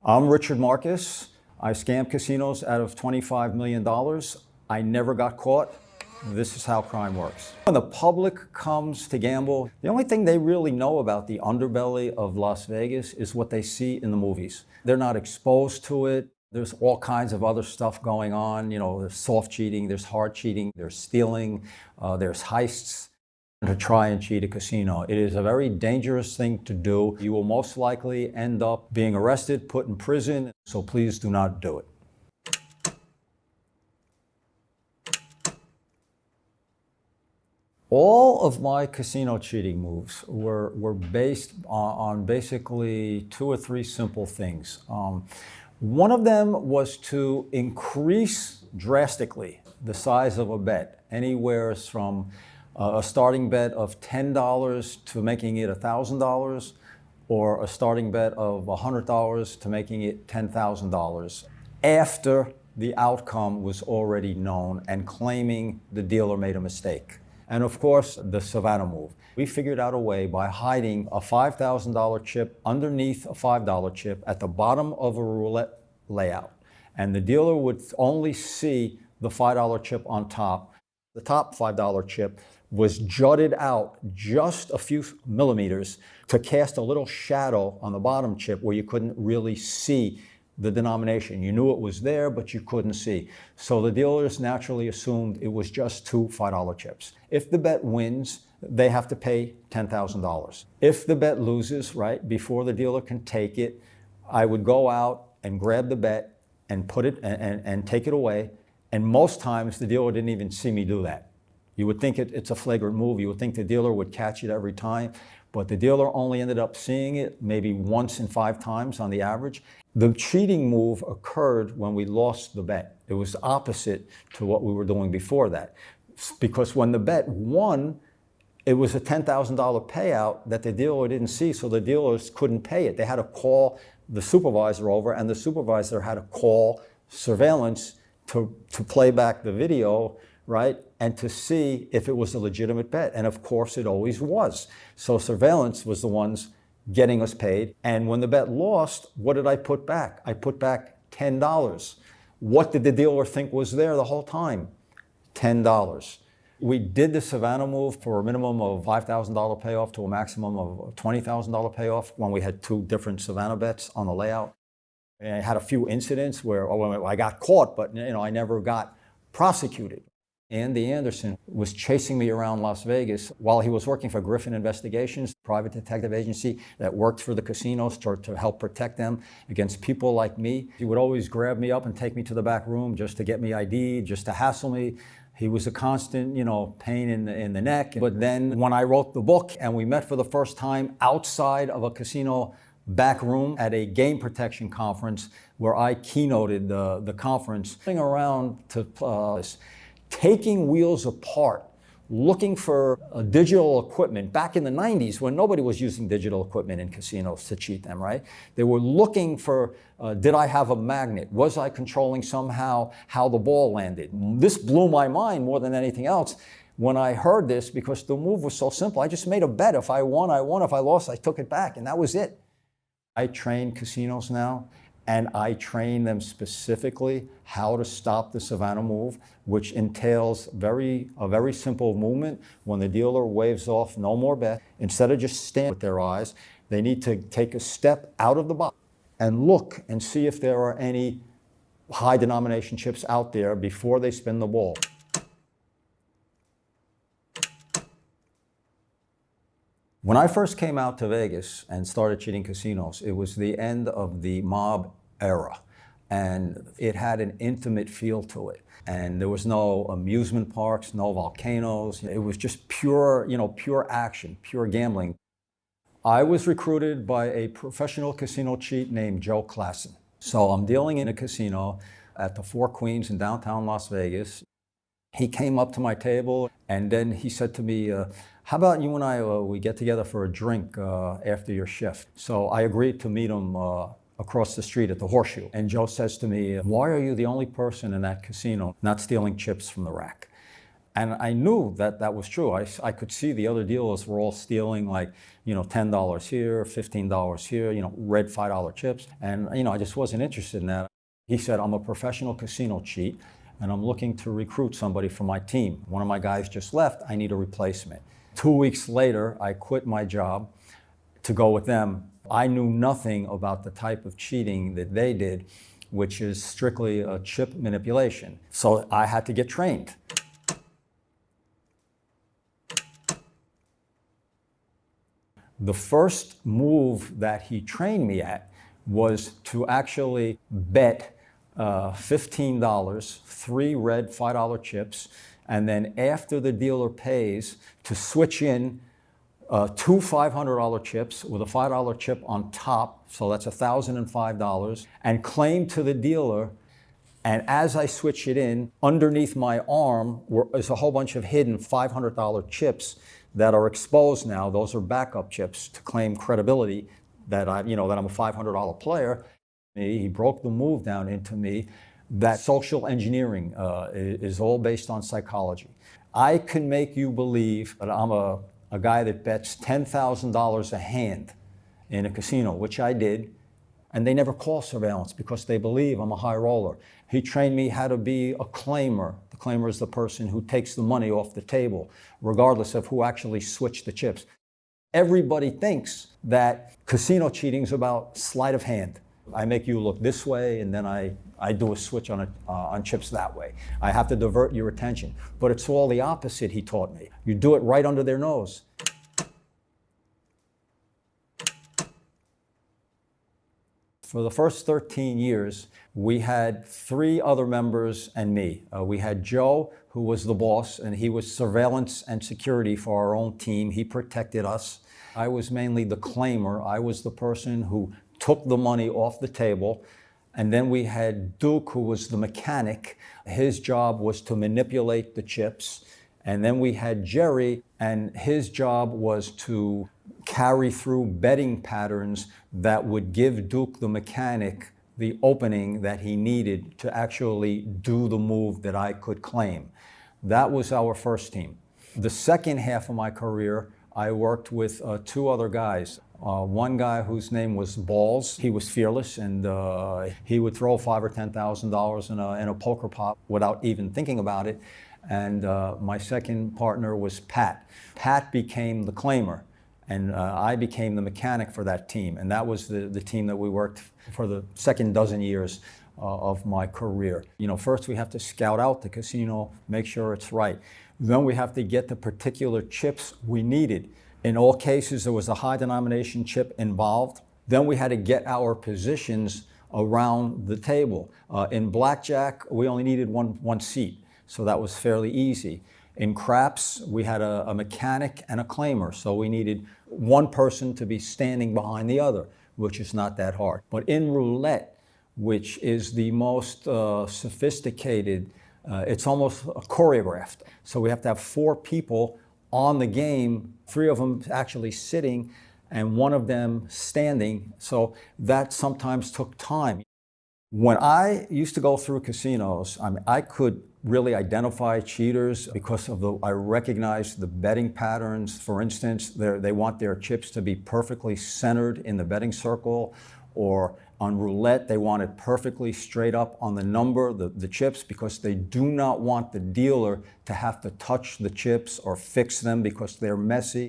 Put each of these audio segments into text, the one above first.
I'm Richard Marcus. I scammed casinos out of $25 million. I never got caught. This is how crime works. When the public comes to gamble, the only thing they really know about the underbelly of Las Vegas is what they see in the movies. They're not exposed to it. There's all kinds of other stuff going on. There's soft cheating, there's hard cheating, there's stealing, there's heists. To try and cheat a casino. It is a very dangerous thing to do. You will most likely end up being arrested, put in prison, so please do not do it. All of my casino cheating moves were based on basically two or three simple things. One of them was to increase drastically the size of a bet, anywhere from a starting bet of $10 to making it $1,000, or a starting bet of $100 to making it $10,000, after the outcome was already known and claiming the dealer made a mistake. And of course, the Savannah move. We figured out a way by hiding a $5,000 chip underneath a $5 chip at the bottom of a roulette layout. And the dealer would only see the $5 chip on top. The top $5 chip was jutted out just a few millimeters to cast a little shadow on the bottom chip where you couldn't really see the denomination. You knew it was there, but you couldn't see. So the dealers naturally assumed it was just two $5 chips. If the bet wins, they have to pay $10,000. If the bet loses, right, before the dealer can take it, I would go out and grab the bet and put it and take it away. And most times the dealer didn't even see me do that. You would think it's a flagrant move. You would think the dealer would catch it every time, but the dealer only ended up seeing it maybe once in 5 times on the average. The cheating move occurred when we lost the bet. It was opposite to what we were doing before that. Because when the bet won, it was a $10,000 payout that the dealer didn't see, so the dealers couldn't pay it. They had to call the supervisor over, and the supervisor had to call surveillance to play back the video, right? And to see if it was a legitimate bet. And of course it always was. So surveillance was the ones getting us paid. And when the bet lost, what did I put back? I put back $10. What did the dealer think was there the whole time? $10. We did the Savannah move for a minimum of $5,000 payoff to a maximum of $20,000 payoff when we had 2 different Savannah bets on the layout. And I had a few incidents where I got caught, but I never got prosecuted. Andy Anderson was chasing me around Las Vegas while he was working for Griffin Investigations, a private detective agency that worked for the casinos to help protect them against people like me. He would always grab me up and take me to the back room just to get me ID'd, just to hassle me. He was a constant, pain in the neck. But then when I wrote the book and we met for the first time outside of a casino back room at a game protection conference where I keynoted the conference, around to taking wheels apart, looking for digital equipment back in the 90s when nobody was using digital equipment in casinos to cheat them, right? They were looking for, did I have a magnet? Was I controlling somehow how the ball landed? This blew my mind more than anything else when I heard this, because the move was so simple. I just made a bet. If I won, I won. If I lost, I took it back, and that was it. I train casinos now, and I train them specifically how to stop the Savannah move, which entails a very simple movement. When the dealer waves off no more bet, instead of just standing with their eyes, they need to take a step out of the box and look and see if there are any high denomination chips out there before they spin the ball. When I first came out to Vegas and started cheating casinos, it was the end of the mob era, and it had an intimate feel to it. And there was no amusement parks, no volcanoes. It was just pure, pure action, pure gambling. I was recruited by a professional casino cheat named Joe Klassen. So I'm dealing in a casino at the Four Queens in downtown Las Vegas. He came up to my table and then he said to me, how about you and I, we get together for a drink after your shift? So I agreed to meet him across the street at the Horseshoe. And Joe says to me, why are you the only person in that casino not stealing chips from the rack? And I knew that that was true. I could see the other dealers were all stealing like, $10 here, $15 here, red $5 chips. And, I just wasn't interested in that. He said, I'm a professional casino cheat and I'm looking to recruit somebody for my team. One of my guys just left. I need a replacement. 2 weeks later, I quit my job to go with them. I knew nothing about the type of cheating that they did, which is strictly a chip manipulation. So I had to get trained. The first move that he trained me at was to actually bet $15, 3 red $5 chips, and then after the dealer pays, to switch in 2 $500 chips with a $5 chip on top, so that's $1,005, and claim to the dealer. And as I switch it in, underneath my arm is a whole bunch of hidden $500 chips that are exposed now. Those are backup chips to claim credibility that I'm a $500 player. He broke the move down into me that social engineering is all based on psychology. I can make you believe that I'm a guy that bets $10,000 a hand in a casino, which I did, and they never call surveillance because they believe I'm a high roller. He trained me how to be a claimer. The claimer is the person who takes the money off the table, regardless of who actually switched the chips. Everybody thinks that casino cheating is about sleight of hand. I make you look this way, and then I do a switch on chips that way. I have to divert your attention. But it's all the opposite, he taught me. You do it right under their nose. For the first 13 years, we had 3 other members and me. We had Joe, who was the boss, and he was surveillance and security for our own team. He protected us. I was mainly the claimer. I was the person who took the money off the table. And then we had Duke, who was the mechanic. His job was to manipulate the chips. And then we had Jerry, and his job was to carry through betting patterns that would give Duke, the mechanic, the opening that he needed to actually do the move that I could claim. That was our first team. The second half of my career, I worked with 2 other guys. One guy whose name was Balls. He was fearless, and he would throw $5,000 or $10,000 in a poker pot without even thinking about it. And my second partner was Pat. Pat became the claimer, and I became the mechanic for that team. And that was the team that we worked for the second dozen years of my career. First we have to scout out the casino, make sure it's right. Then we have to get the particular chips we needed. In all cases, there was a high denomination chip involved. Then we had to get our positions around the table. In blackjack, we only needed one seat, so that was fairly easy. In craps, we had a mechanic and a claimer, so we needed one person to be standing behind the other, which is not that hard. But in roulette, which is the most sophisticated, it's almost choreographed. So we have to have 4 people on the game, 3 of them actually sitting and 1 of them standing. So that sometimes took time. When I used to go through casinos, I could really identify cheaters because I recognized the betting patterns. For instance, they want their chips to be perfectly centered in the betting circle, or on roulette, they want it perfectly straight up on the number, the chips, because they do not want the dealer to have to touch the chips or fix them because they're messy.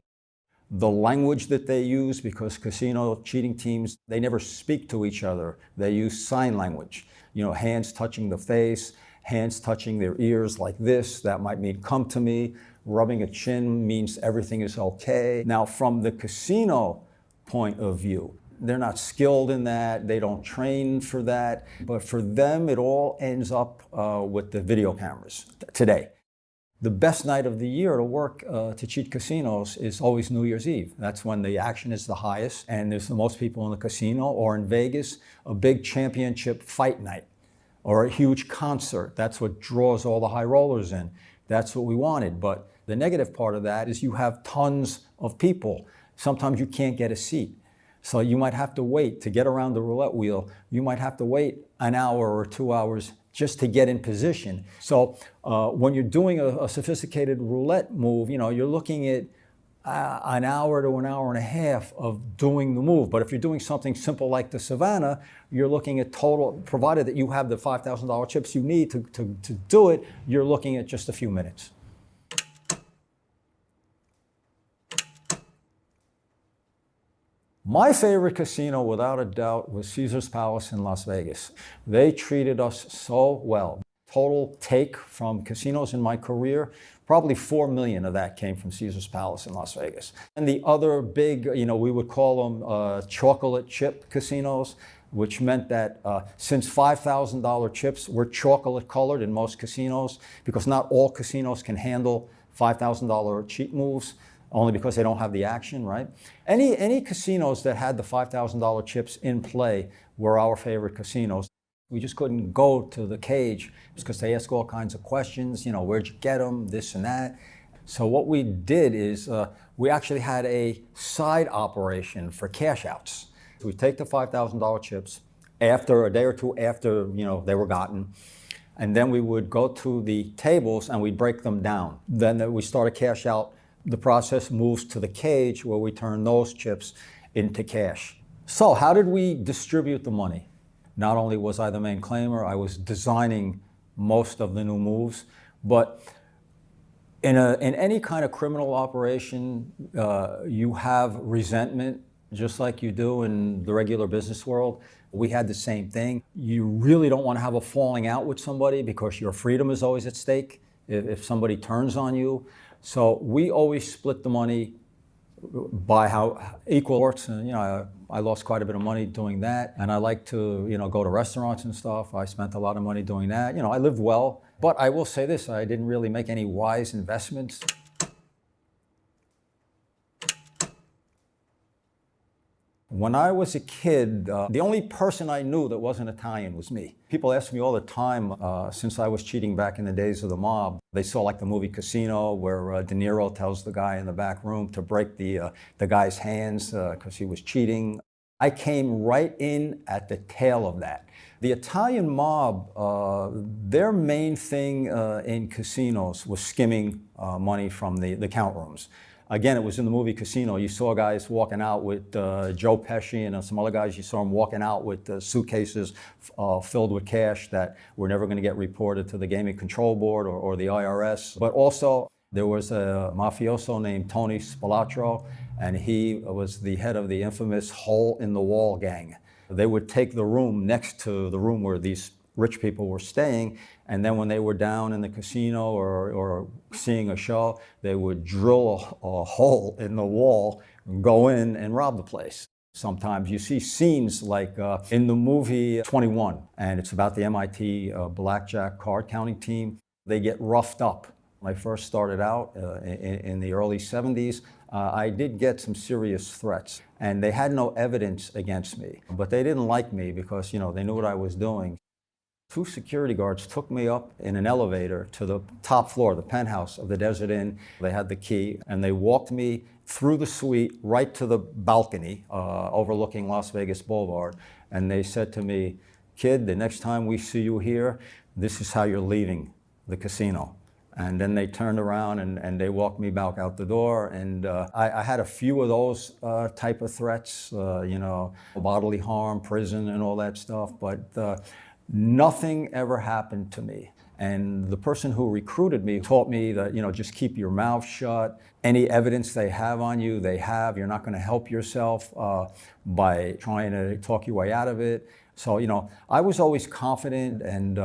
The language that they use, because casino cheating teams, they never speak to each other. They use sign language. Hands touching the face, hands touching their ears like this. That might mean come to me. Rubbing a chin means everything is okay. Now, from the casino point of view, they're not skilled in that, they don't train for that, but for them it all ends up with the video cameras today. The best night of the year to work to cheat casinos is always New Year's Eve. That's when the action is the highest and there's the most people in the casino, or in Vegas, a big championship fight night or a huge concert. That's what draws all the high rollers in. That's what we wanted. But the negative part of that is you have tons of people. Sometimes you can't get a seat. So you might have to wait to get around the roulette wheel. You might have to wait an hour or 2 hours just to get in position. So when you're doing a sophisticated roulette move, you're looking at an hour to an hour and a half of doing the move. But if you're doing something simple like the Savannah, you're looking at total, provided that you have the $5,000 chips you need to do it, you're looking at just a few minutes. My favorite casino, without a doubt, was Caesar's Palace in Las Vegas. They treated us so well. Total take from casinos in my career, probably 4 million of that came from Caesar's Palace in Las Vegas. And the other big, we would call them chocolate chip casinos, which meant that since $5,000 chips were chocolate colored in most casinos, because not all casinos can handle $5,000 cheat moves, only because they don't have the action, right? Any casinos that had the $5,000 chips in play were our favorite casinos. We just couldn't go to the cage because they ask all kinds of questions, where'd you get them, this and that. So what we did is we actually had a side operation for cash outs. We'd take the $5,000 chips after a day or two after they were gotten, and then we would go to the tables and we'd break them down. Then we start a cash out. The process moves to the cage where we turn those chips into cash. So how did we distribute the money? Not only was I the main claimer, I was designing most of the new moves, but in any kind of criminal operation, you have resentment just like you do in the regular business world. We had the same thing. You really don't want to have a falling out with somebody because your freedom is always at stake if somebody turns on you. So we always split the money by how equal works. And, I lost quite a bit of money doing that. And I like to, go to restaurants and stuff. I spent a lot of money doing that. I lived well. But I will say this, I didn't really make any wise investments. When I was a kid, the only person I knew that wasn't Italian was me. People ask me all the time, since I was cheating back in the days of the mob, they saw like the movie Casino where De Niro tells the guy in the back room to break the guy's hands because he was cheating. I came right in at the tail of that. The Italian mob, their main thing in casinos was skimming money from the count rooms. Again, it was in the movie Casino. You saw guys walking out with Joe Pesci and some other guys. You saw them walking out with suitcases filled with cash that were never going to get reported to the Gaming Control Board or the IRS. But also, there was a mafioso named Tony Spilatro, and he was the head of the infamous Hole in the Wall gang. They would take the room next to the room where these rich people were staying, and then when they were down in the casino or seeing a show, they would drill a hole in the wall, go in and rob the place. Sometimes you see scenes like in the movie 21, and it's about the MIT blackjack card counting team. They get roughed up. When I first started out in the early 70s, I did get some serious threats, and they had no evidence against me. But they didn't like me because, they knew what I was doing. 2 security guards took me up in an elevator to the top floor, the penthouse of the Desert Inn. They had the key, and they walked me through the suite right to the balcony overlooking Las Vegas Boulevard. And they said to me, "Kid, the next time we see you here, this is how you're leaving the casino." And then they turned around and they walked me back out the door. And I had a few of those type of threats, bodily harm, prison, and all that stuff. But nothing ever happened to me. And the person who recruited me taught me that, just keep your mouth shut. Any evidence they have on you, they have. You're not going to help yourself by trying to talk your way out of it. So, I was always confident. And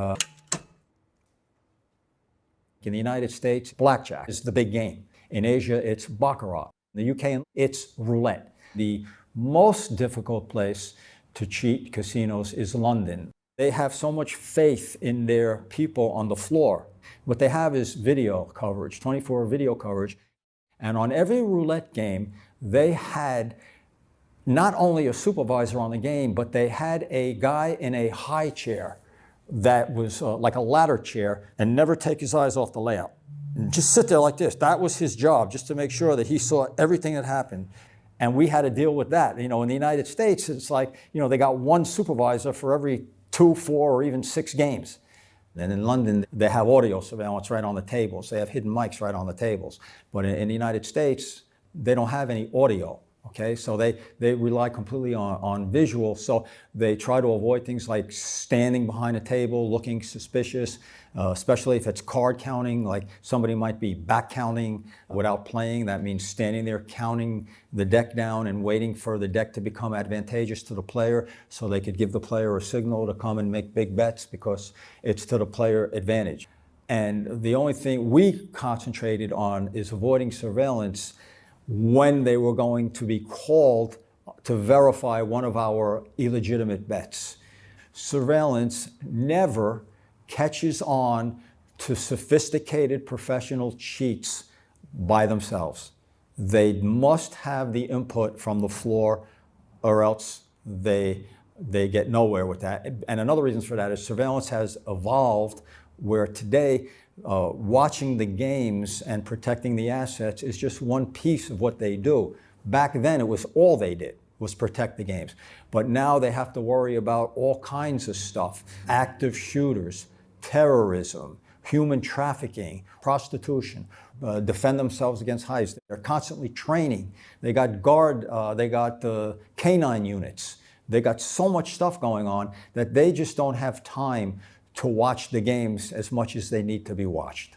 in the United States, blackjack is the big game. In Asia, it's baccarat. In the UK, it's roulette. The most difficult place to cheat casinos is London. They have so much faith in their people on the floor. What they have is video coverage, 24 video coverage. And on every roulette game, they had not only a supervisor on the game, but they had a guy in a high chair that was like a ladder chair and never take his eyes off the layout. And just sit there like this. That was his job, just to make sure that he saw everything that happened. And we had to deal with that. In the United States, it's like, they got one supervisor for every 2, 4, or even 6 games. And in London, they have audio surveillance right on the tables. They have hidden mics right on the tables. But in the United States, they don't have any audio. Okay, so they rely completely on visual. So they try to avoid things like standing behind a table, looking suspicious, especially if it's card counting, like somebody might be back counting without playing. That means standing there counting the deck down and waiting for the deck to become advantageous to the player so they could give the player a signal to come and make big bets because it's to the player advantage. And the only thing we concentrated on is avoiding surveillance when they were going to be called to verify one of our illegitimate bets. Surveillance never catches on to sophisticated professional cheats by themselves. They must have the input from the floor or else they get nowhere with that. And another reason for that is surveillance has evolved where today watching the games and protecting the assets is just one piece of what they do. Back then, it was all they did, was protect the games. But now they have to worry about all kinds of stuff: active shooters, terrorism, human trafficking, prostitution, defend themselves against heists. They're constantly training. They got canine units. They got so much stuff going on that they just don't have time to watch the games as much as they need to be watched.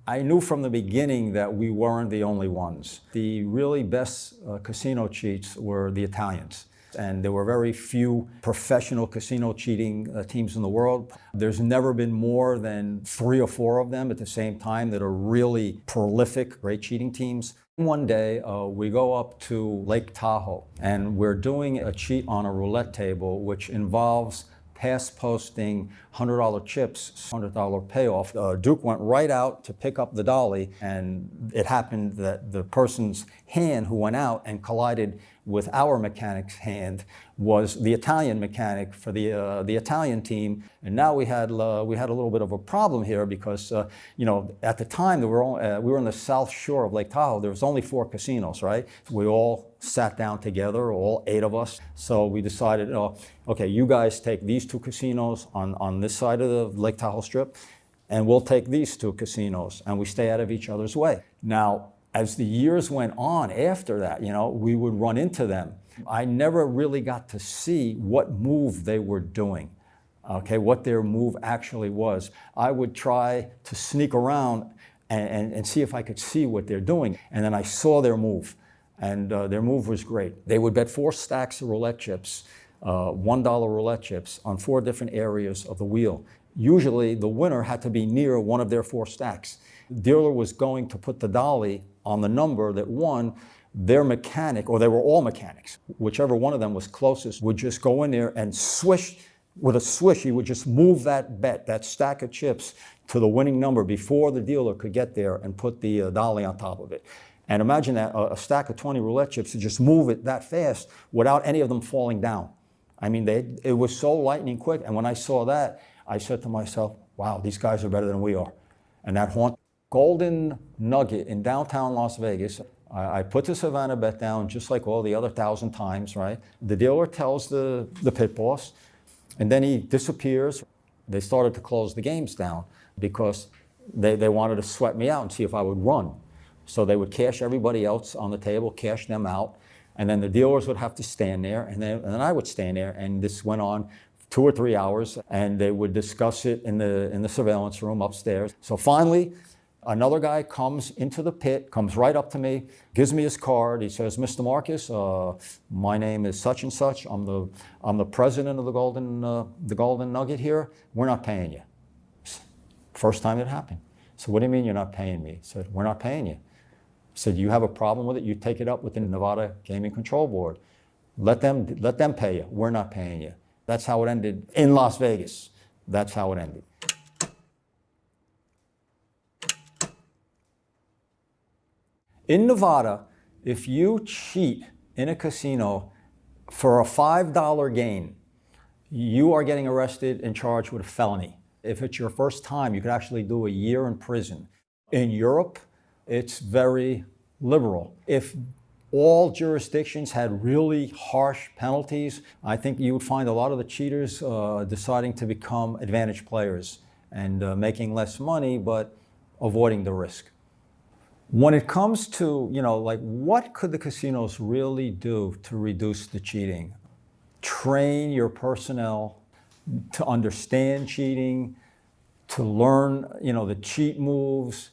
I knew from the beginning that we weren't the only ones. The really best casino cheats were the Italians. And there were very few professional casino cheating teams in the world. There's never been more than 3 or 4 of them at the same time that are really prolific, great cheating teams. One day, we go up to Lake Tahoe, and we're doing a cheat on a roulette table, which involves pass posting $100 chips, $100 payoff. Duke went right out to pick up the dolly, and it happened that the person's hand who went out and collided with our mechanic's hand was the Italian mechanic for the Italian team. And now we had a little bit of a problem here because at the time we were on the south shore of Lake Tahoe. There was only 4 casinos, right? We all sat down together, all 8 of us. So we decided, okay, you guys take these 2 casinos on this side of the Lake Tahoe Strip, and we'll take these 2 casinos, and we stay out of each other's way. Now, as the years went on after that, we would run into them. I never really got to see what move they were doing, okay, what their move actually was. I would try to sneak around and see if I could see what they're doing. And then I saw their move, and their move was great. They would bet 4 stacks of roulette chips, $1 roulette chips on 4 different areas of the wheel. Usually the winner had to be near one of their 4 stacks. The dealer was going to put the dolly on the number that won. Their mechanic, or they were all mechanics, whichever one of them was closest, would just go in there and swish. With a swish, he would just move that bet, that stack of chips, to the winning number before the dealer could get there and put the dolly on top of it. And imagine that, a stack of 20 roulette chips, to just move it that fast without any of them falling down. I mean, it was so lightning quick. And when I saw that, I said to myself, wow, these guys are better than we are. And that Golden Nugget in downtown Las Vegas, I put the Savannah bet down just like all the other 1,000 times, right? The dealer tells the pit boss, and then he disappears. They started to close the games down because they wanted to sweat me out and see if I would run. So they would cash everybody else on the table, cash them out, and then the dealers would have to stand there, and then I would stand there, and this went on 2 or 3 hours, and they would discuss it in the surveillance room upstairs. So finally, another guy comes into the pit, comes right up to me, gives me his card. He says, "Mr. Marcus, my name is such and such. I'm the president of the Golden Nugget here. We're not paying you." First time it happened. So, "What do you mean you're not paying me?" I said, "We're not paying you." I said, "You have a problem with it? You take it up with the Nevada Gaming Control Board. Let them pay you. We're not paying you." That's how it ended in Las Vegas. That's how it ended. In Nevada, if you cheat in a casino for a $5 gain, you are getting arrested and charged with a felony. If it's your first time, you could actually do a year in prison. In Europe, it's very liberal. If all jurisdictions had really harsh penalties, I think you would find a lot of the cheaters deciding to become advantage players and making less money, but avoiding the risk. When it comes to, like what could the casinos really do to reduce the cheating? Train your personnel to understand cheating, to learn, the cheat moves,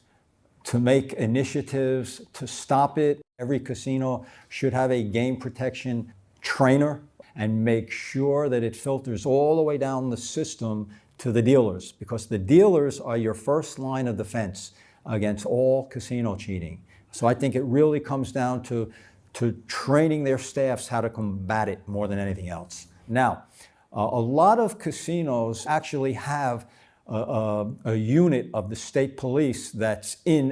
to make initiatives to stop it. Every casino should have a game protection trainer and make sure that it filters all the way down the system to the dealers, because the dealers are your first line of defense against all casino cheating. So I think it really comes down to training their staffs how to combat it more than anything else. Now, a lot of casinos actually have a unit of the state police that's in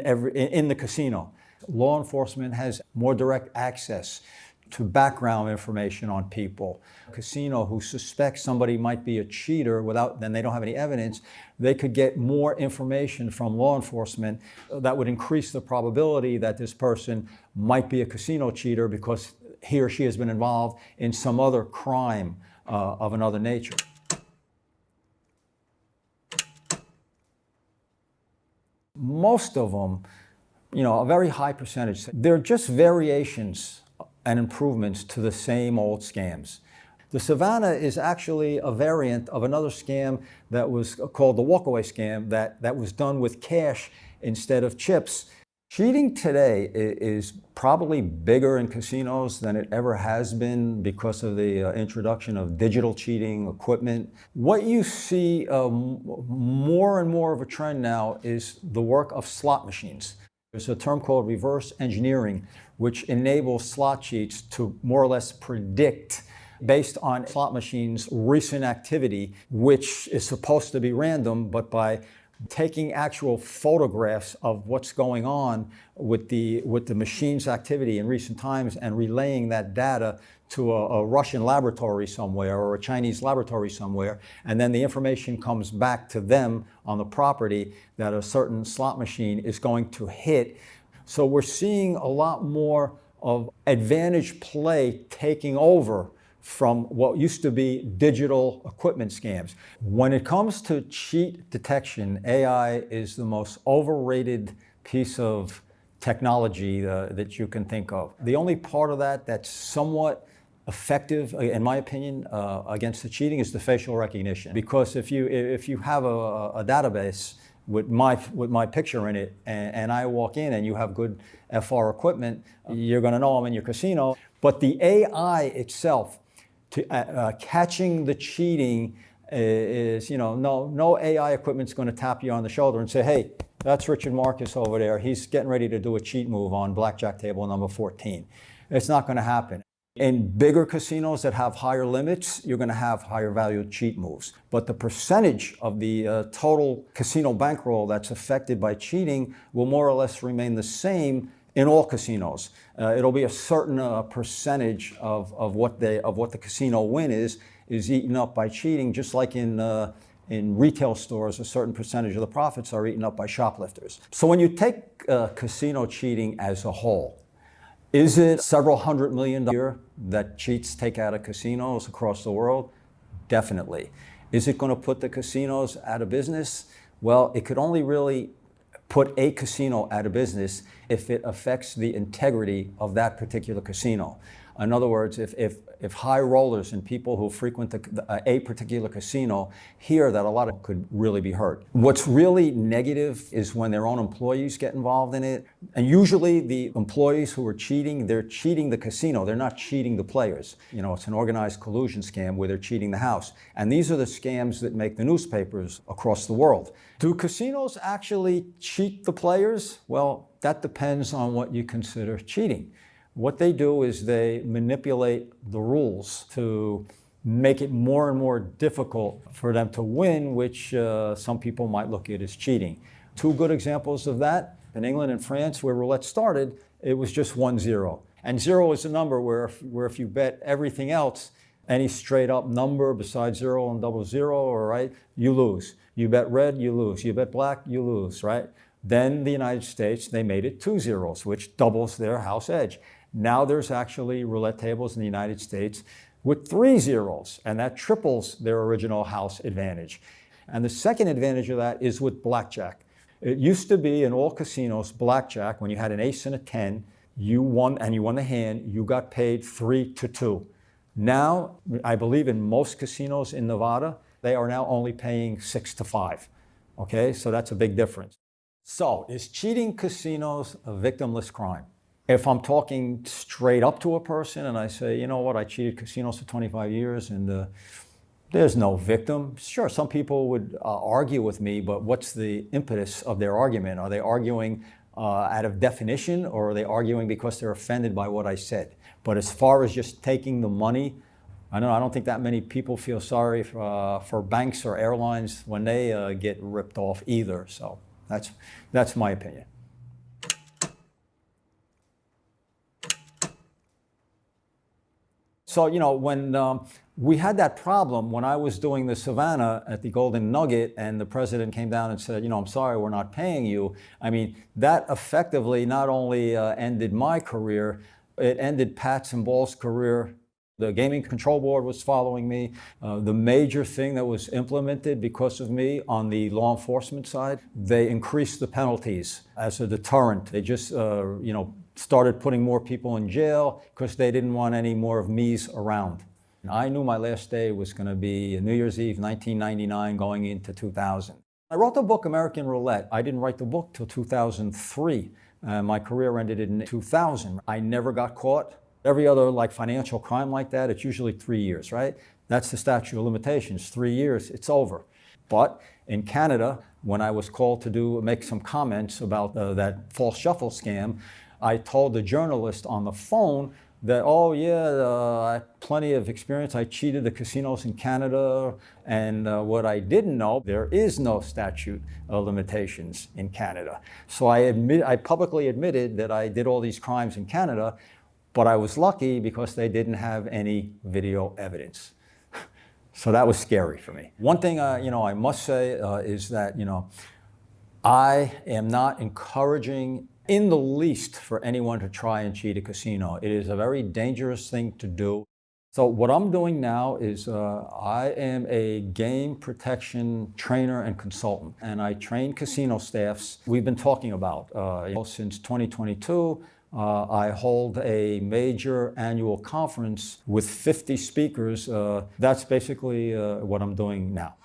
the casino. Law enforcement has more direct access to background information on people. A casino who suspects somebody might be a cheater then they don't have any evidence, they could get more information from law enforcement that would increase the probability that this person might be a casino cheater because he or she has been involved in some other crime of another nature. Most of them, a very high percentage, they're just variations and improvements to the same old scams. The Savannah is actually a variant of another scam that was called the walkaway scam that was done with cash instead of chips. Cheating today is probably bigger in casinos than it ever has been because of the introduction of digital cheating equipment. What you see more and more of a trend now is the work of slot machines. There's a term called reverse engineering, which enables slot cheats to more or less predict, based on slot machines' recent activity, which is supposed to be random, but by taking actual photographs of what's going on with the machine's activity in recent times and relaying that data to a Russian laboratory somewhere or a Chinese laboratory somewhere, and then the information comes back to them on the property that a certain slot machine is going to hit. So we're seeing a lot more of advantage play taking over from what used to be digital equipment scams. When it comes to cheat detection, AI is the most overrated piece of technology that you can think of. The only part of that that's somewhat effective, in my opinion, against the cheating is the facial recognition. Because if you have a database with my picture in it, and I walk in and you have good FR equipment, you're going to know I'm in your casino. But the AI itself, catching the cheating is, no AI equipment's going to tap you on the shoulder and say, hey, that's Richard Marcus over there. He's getting ready to do a cheat move on blackjack table number 14. It's not going to happen. In bigger casinos that have higher limits, you're going to have higher value cheat moves. But the percentage of the total casino bankroll that's affected by cheating will more or less remain the same in all casinos. It'll be a certain percentage of what the casino win is eaten up by cheating, just like in retail stores, a certain percentage of the profits are eaten up by shoplifters. So when you take casino cheating as a whole, is it several $100 million a year that cheats take out of casinos across the world? Definitely. Is it going to put the casinos out of business? Well, it could only really put a casino out of business if it affects the integrity of that particular casino. In other words, if high rollers and people who frequent a particular casino hear that, a lot of could really be hurt. What's really negative is when their own employees get involved in it. And usually the employees who are cheating, they're cheating the casino. They're not cheating the players. It's an organized collusion scam where they're cheating the house. And these are the scams that make the newspapers across the world. Do casinos actually cheat the players? Well, that depends on what you consider cheating. What they do is they manipulate the rules to make it more and more difficult for them to win, which some people might look at as cheating. Two good examples of that, in England and France, where roulette started, it was just 1-0. And 0 is a number where if you bet everything else, any straight up number besides 0 and 00, right, you lose. You bet red, you lose. You bet black, you lose, right? Then the United States, they made it 2 zeros, which doubles their house edge. Now there's actually roulette tables in the United States with 3 zeros, and that triples their original house advantage. And the second advantage of that is with blackjack. It used to be in all casinos, blackjack, when you had an ace and a 10, you won and you won the hand, you got paid 3-2. Now, I believe in most casinos in Nevada, they are now only paying 6-5. Okay, so that's a big difference. So, is cheating casinos a victimless crime? If I'm talking straight up to a person and I say, you know what, I cheated casinos for 25 years and there's no victim. Sure, some people would argue with me, but what's the impetus of their argument? Are they arguing out of definition, or are they arguing because they're offended by what I said? But as far as just taking the money, I don't think that many people feel sorry for banks or airlines when they get ripped off either. So that's my opinion. So, you know, when we had that problem when I was doing the Savannah at the Golden Nugget and the president came down and said, you know, I'm sorry, we're not paying you. I mean, that effectively not only ended my career, it ended Pat's and Ball's career. The Gaming Control Board was following me. The major thing that was implemented because of me on the law enforcement side, they increased the penalties as a deterrent. They just, you know, started putting more people in jail because they didn't want any more of me's around. I knew my last day was going to be New Year's Eve, 1999, going into 2000. I wrote the book American Roulette. I didn't write the book till 2003. My career ended in 2000. I never got caught. Every other like financial crime like that, it's usually 3 years, right? That's the statute of limitations. 3 years, it's over. But in Canada, when I was called to make some comments about that false shuffle scam, I told the journalist on the phone that, oh yeah, I had plenty of experience. I cheated the casinos in Canada. And what I didn't know, there is no statute of limitations in Canada. So I publicly admitted that I did all these crimes in Canada, but I was lucky because they didn't have any video evidence. So that was scary for me. One thing I must say is that I am not encouraging in the least for anyone to try and cheat a casino. It is a very dangerous thing to do. So what I'm doing now is I am a game protection trainer and consultant, and I train casino staffs. We've been talking about since 2022. I hold a major annual conference with 50 speakers. That's basically what I'm doing now.